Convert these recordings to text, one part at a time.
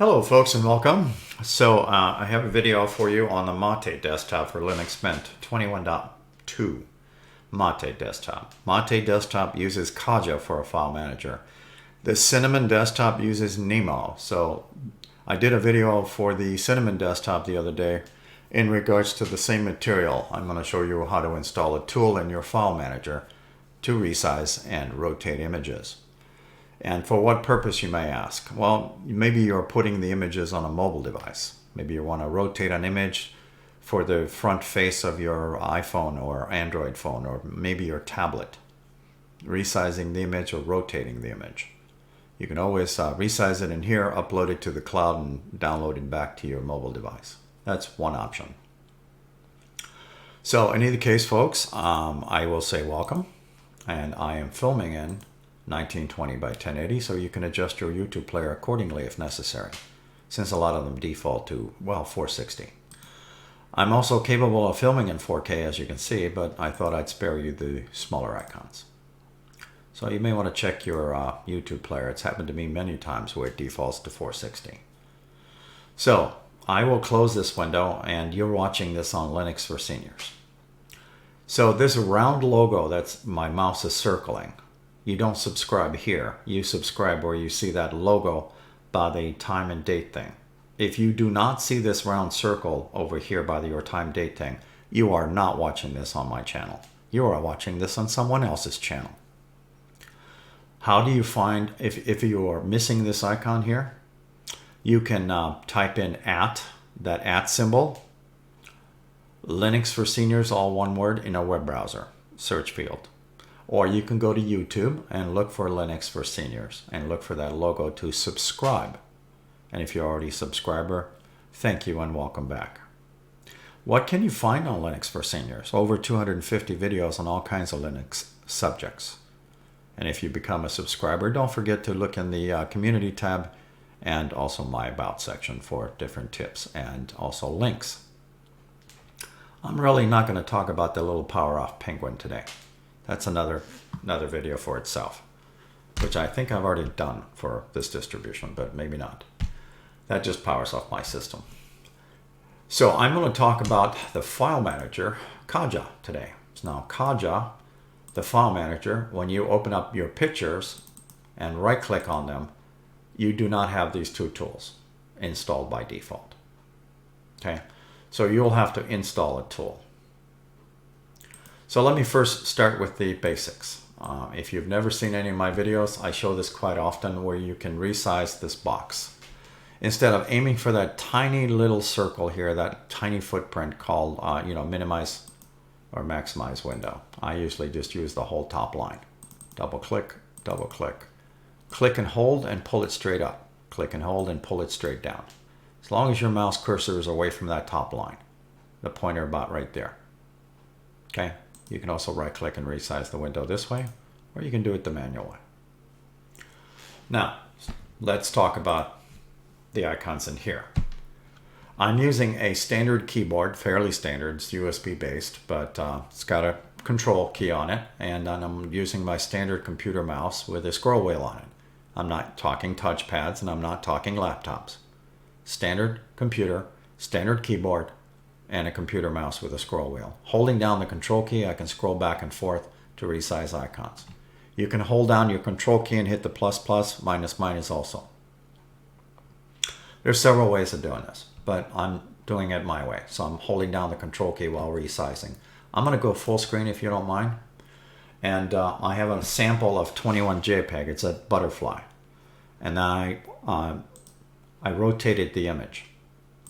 Hello folks and welcome. So I have a video for you on the Mate desktop for Linux Mint 21.2 Mate desktop. Mate desktop uses Caja for a file manager. The Cinnamon desktop uses Nemo. So I did a video for the Cinnamon desktop the other day in regards to the same material. I'm going to show you how to install a tool in your file manager to resize and rotate images. And for what purpose, you may ask? Well, maybe you're putting the images on a mobile device. Maybe you want to rotate an image for the front face of your iPhone or Android phone, or maybe your tablet. Resizing the image or rotating the image. You can always resize it in here, upload it to the cloud, and download it back to your mobile device. That's one option. So in either case, folks, I will say welcome. And I am filming in 1920 by 1080, so you can adjust your YouTube player accordingly if necessary, since a lot of them default to, well, 460. I'm also capable of filming in 4K, as you can see, but I thought I'd spare you the smaller icons. So you may want to check your YouTube player. It's happened to me many times where it defaults to 460. So I will close this window, and you're watching this on Linux for Seniors. So this round logo that's my mouse is circling, you don't subscribe here. You subscribe where you see that logo by the time and date thing. If you do not see this round circle over here by your time date thing, you are not watching this on my channel. You are watching this on someone else's channel. How do you find, if you are missing this icon here, you can type in that @ symbol, Linux for Seniors, all one word, in a web browser search field. Or you can go to YouTube and look for Linux for Seniors and look for that logo to subscribe. And if you're already a subscriber, thank you and welcome back. What can you find on Linux for Seniors? Over 250 videos on all kinds of Linux subjects. And if you become a subscriber, don't forget to look in the community tab and also my about section for different tips and also links. I'm really not going to talk about the little power off penguin today. That's another video for itself, which I think I've already done for this distribution, but maybe not. That just powers off my system. So I'm going to talk about the file manager, Caja, today. Now Caja, the file manager, when you open up your pictures and right click on them, you do not have these two tools installed by default. Okay, so you'll have to install a tool. So let me first start with the basics. If you've never seen any of my videos, I show this quite often where you can resize this box. Instead of aiming for that tiny little circle here, that tiny footprint called minimize or maximize window, I usually just use the whole top line. Double click, click and hold and pull it straight up. Click and hold and pull it straight down. As long as your mouse cursor is away from that top line, the pointer about right there. Okay. You can also right click and resize the window this way, or you can do it the manual way. Now, let's talk about the icons in here. I'm using a standard keyboard, fairly standard, it's USB based, but it's got a control key on it, and then I'm using my standard computer mouse with a scroll wheel on it. I'm not talking touchpads and I'm not talking laptops. Standard computer, standard keyboard, and a computer mouse with a scroll wheel. Holding down the control key, I can scroll back and forth to resize icons. You can hold down your control key and hit the ++, minus also. There's several ways of doing this, but I'm doing it my way. So I'm holding down the control key while resizing. I'm going to go full screen if you don't mind. And I have a sample of 21 JPEG. It's a butterfly. And then I rotated the image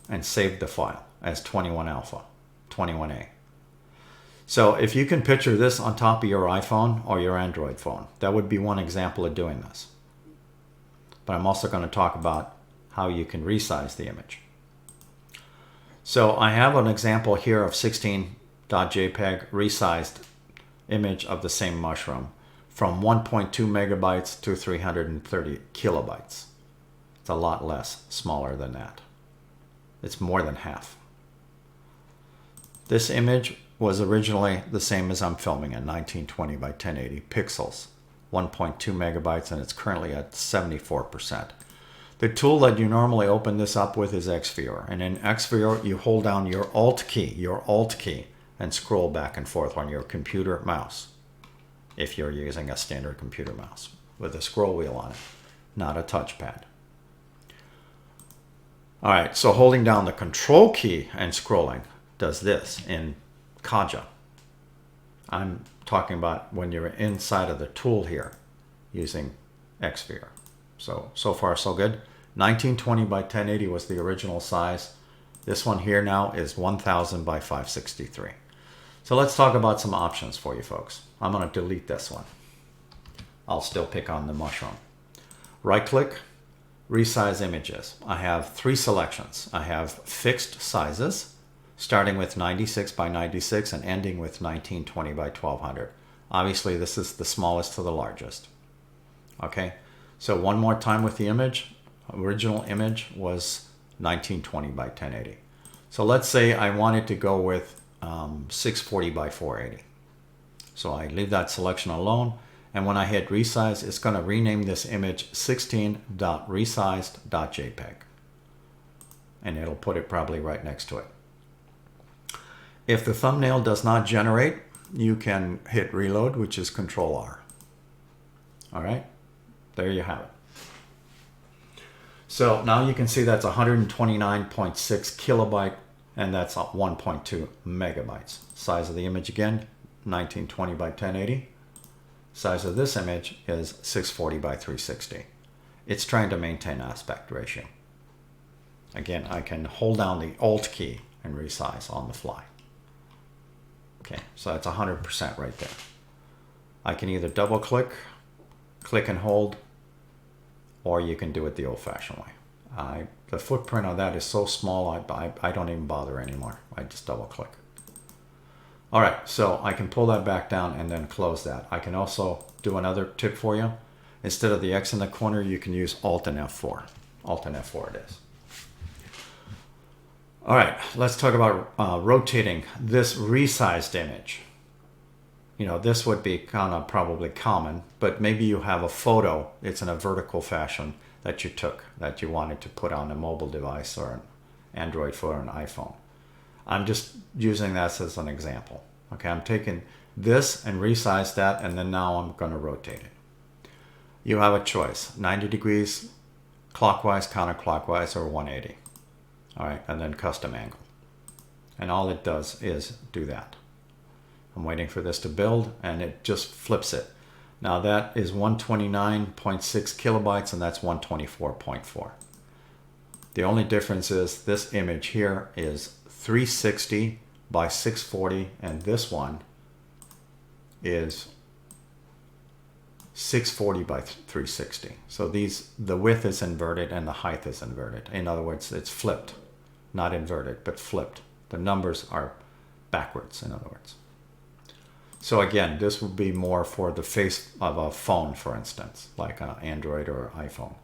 and saved the file as 21 alpha, 21A. So if you can picture this on top of your iPhone or your Android phone, that would be one example of doing this. But I'm also going to talk about how you can resize the image. So I have an example here of 16.jpg resized image of the same mushroom from 1.2 megabytes to 330 kilobytes. It's a lot less, smaller than that. It's more than half. This image was originally the same as I'm filming in 1920 by 1080 pixels, 1.2 megabytes, and it's currently at 74%. The tool that you normally open this up with is Xviewer. And in Xviewer, you hold down your Alt key, and scroll back and forth on your computer mouse. If you're using a standard computer mouse with a scroll wheel on it, not a touchpad. All right, so holding down the Control key and scrolling does this in Caja. I'm talking about when you're inside of the tool here using Xviewer. So far so good. 1920 by 1080 was the original size. This one here now is 1000 by 563. So let's talk about some options for you folks. I'm going to delete this one. I'll still pick on the mushroom. Right click, resize images. I have 3 selections. I have fixed sizes, starting with 96 by 96 and ending with 1920 by 1200. Obviously this is the smallest to the largest. Okay, so one more time with the image. Original image was 1920 by 1080. So let's say I wanted to go with 640 by 480. So I leave that selection alone, and when I hit resize, it's going to rename this image 16.resized.jpg, and it'll put it probably right next to it. If the thumbnail does not generate, you can hit reload, which is Control R. All right, there you have it. So now you can see that's 129.6 kilobyte, and that's 1.2 megabytes. Size of the image again, 1920 by 1080. Size of this image is 640 by 360. It's trying to maintain aspect ratio. Again, I can hold down the Alt key and resize on the fly. Okay, so that's 100% right there. I can either double click, click and hold, or you can do it the old-fashioned way. The footprint of that is so small, I don't even bother anymore. I just double click. All right, so I can pull that back down and then close that. I can also do another tip for you. Instead of the X in the corner, you can use Alt and F4. Alt and F4 it is. All right, let's talk about rotating this resized image. You know, this would be kind of probably common, but maybe you have a photo, it's in a vertical fashion that you took, that you wanted to put on a mobile device or an Android phone or an iPhone. I'm just using that as an example. Okay, I'm taking this and resize that, and then now I'm going to rotate it. You have a choice, 90 degrees, clockwise, counterclockwise, or 180. All right, and then custom angle. And all it does is do that. I'm waiting for this to build, and it just flips it. Now that is 129.6 kilobytes, and that's 124.4. The only difference is this image here is 360 by 640, and this one is 640 by 360. So the width is inverted and the height is inverted. In other words, it's flipped, not inverted, but flipped. The numbers are backwards, in other words. So again, this would be more for the face of a phone, for instance, like an Android or iPhone.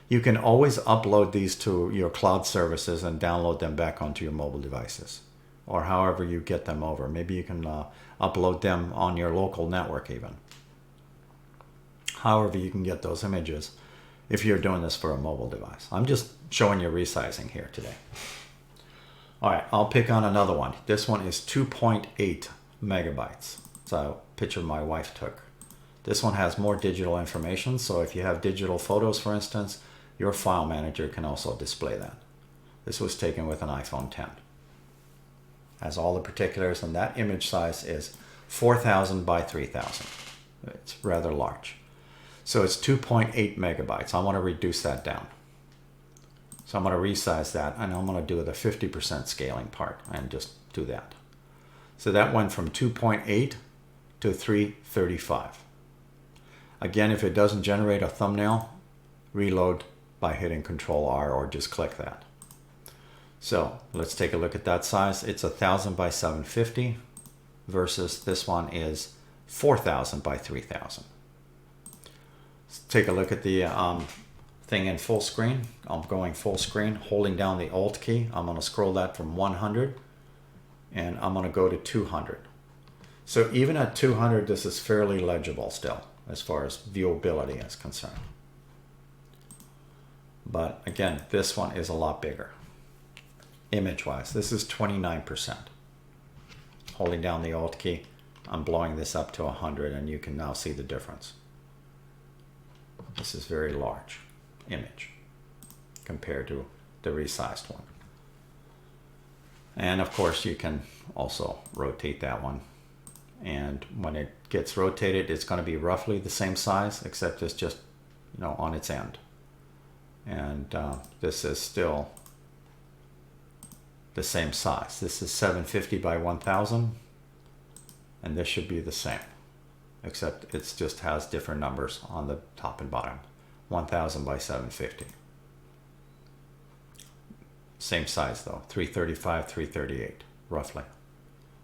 You can always upload these to your cloud services and download them back onto your mobile devices, or however you get them over. Maybe you can upload them on your local network even. However you can get those images if you're doing this for a mobile device. I'm just showing you resizing here today. All right, I'll pick on another one. This one is 2.8 megabytes. It's a picture my wife took. This one has more digital information, so if you have digital photos, for instance, your file manager can also display that. This was taken with an iPhone 10. Has all the particulars, and that image size is 4,000 by 3,000. It's rather large. So it's 2.8 megabytes. I want to reduce that down. So I'm going to resize that, and I'm going to do the 50% scaling part and just do that. So that went from 2.8 to 335. Again, if it doesn't generate a thumbnail, reload by hitting Control R or just click that. So let's take a look at that size. It's 1,000 by 750 versus this one is 4,000 by 3,000. Let's take a look at the thing in full screen. I'm going full screen, holding down the Alt key. I'm going to scroll that from 100 and I'm going to go to 200. So even at 200, this is fairly legible still as far as viewability is concerned. But again, this one is a lot bigger. Image-wise, this is 29%. Holding down the Alt key, I'm blowing this up to 100, and you can now see the difference. This is very large image compared to the resized one. And of course, you can also rotate that one. And when it gets rotated, it's going to be roughly the same size, except it's just, you know, on its end. And this is still the same size. This is 750 by 1000, and this should be the same, except it just has different numbers on the top and bottom. 1000 by 750. Same size though, 335, 338, roughly.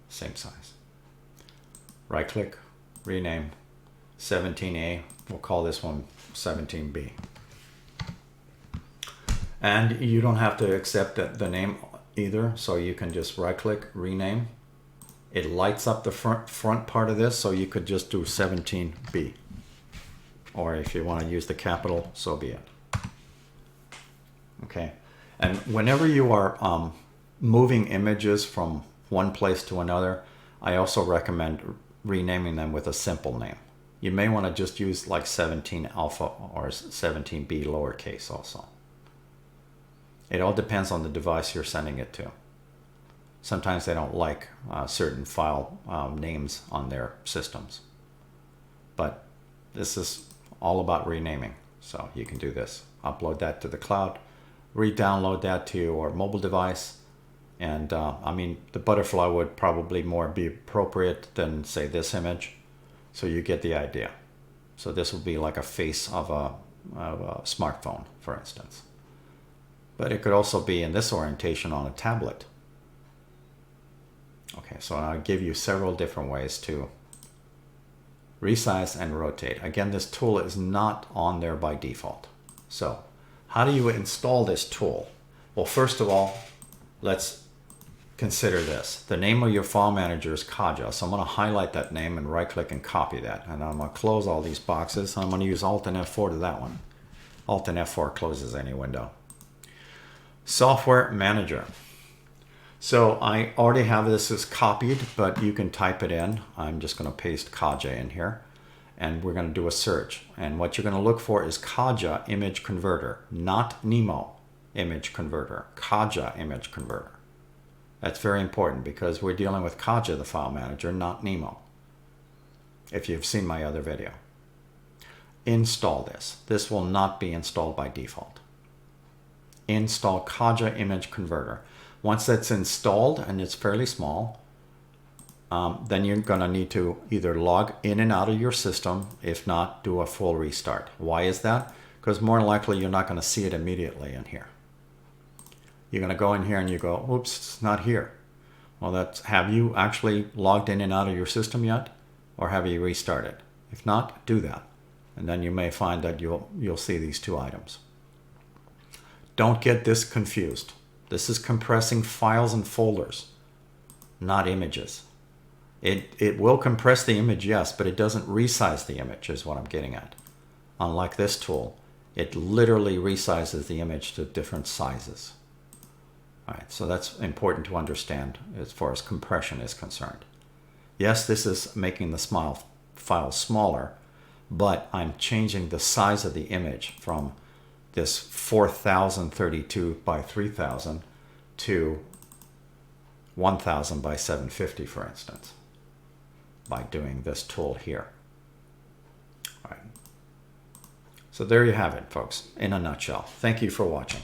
Same size. Right click, rename, 17A, we'll call this one 17B. And you don't have to accept the name either, so you can just right click, rename. It lights up the front part of this, so you could just do 17B. Or if you want to use the capital, so be it. Okay, and whenever you are moving images from one place to another, I also recommend renaming them with a simple name. You may want to just use like 17 alpha or 17B lowercase also. It all depends on the device you're sending it to. Sometimes they don't like certain file names on their systems. But this is all about renaming. So you can do this. Upload that to the cloud, re-download that to your mobile device. And I mean, the butterfly would probably more be appropriate than, say, this image. So you get the idea. So this would be like a face of a smartphone, for instance. But it could also be in this orientation on a tablet. Okay, so I'll give you several different ways to resize and rotate. Again, this tool is not on there by default. So how do you install this tool? Well, first of all, let's consider this. The name of your file manager is Caja. So I'm going to highlight that name and right click and copy that. And I'm going to close all these boxes. I'm going to use Alt and F4 to that one. Alt and F4 closes any window. Software Manager. So I already have this as copied, but you can type it in. I'm just going to paste Caja in here, and we're going to do a search. And what you're going to look for is Caja Image Converter, not Nemo Image Converter, Caja Image Converter. That's very important because we're dealing with Caja, the file manager, not Nemo, if you've seen my other video. Install this. This will not be installed by default. Install Caja Image Converter. Once that's installed, and it's fairly small, then you're going to need to either log in and out of your system. If not, do a full restart. Why is that? Because more than likely you're not going to see it immediately in here. You're going to go in here and you go, oops, it's not here. Well, that's, have you actually logged in and out of your system yet? Or have you restarted? If not, do that. And then you may find that you'll see these two items. Don't get this confused. This is compressing files and folders, not images. It will compress the image, yes, but it doesn't resize the image is what I'm getting at. Unlike this tool, it literally resizes the image to different sizes. All right, so that's important to understand as far as compression is concerned. Yes, this is making the file smaller, but I'm changing the size of the image from this 4032 by 3000 to 1000 by 750, for instance, by doing this tool here. All right. So there you have it, folks, in a nutshell. Thank you for watching.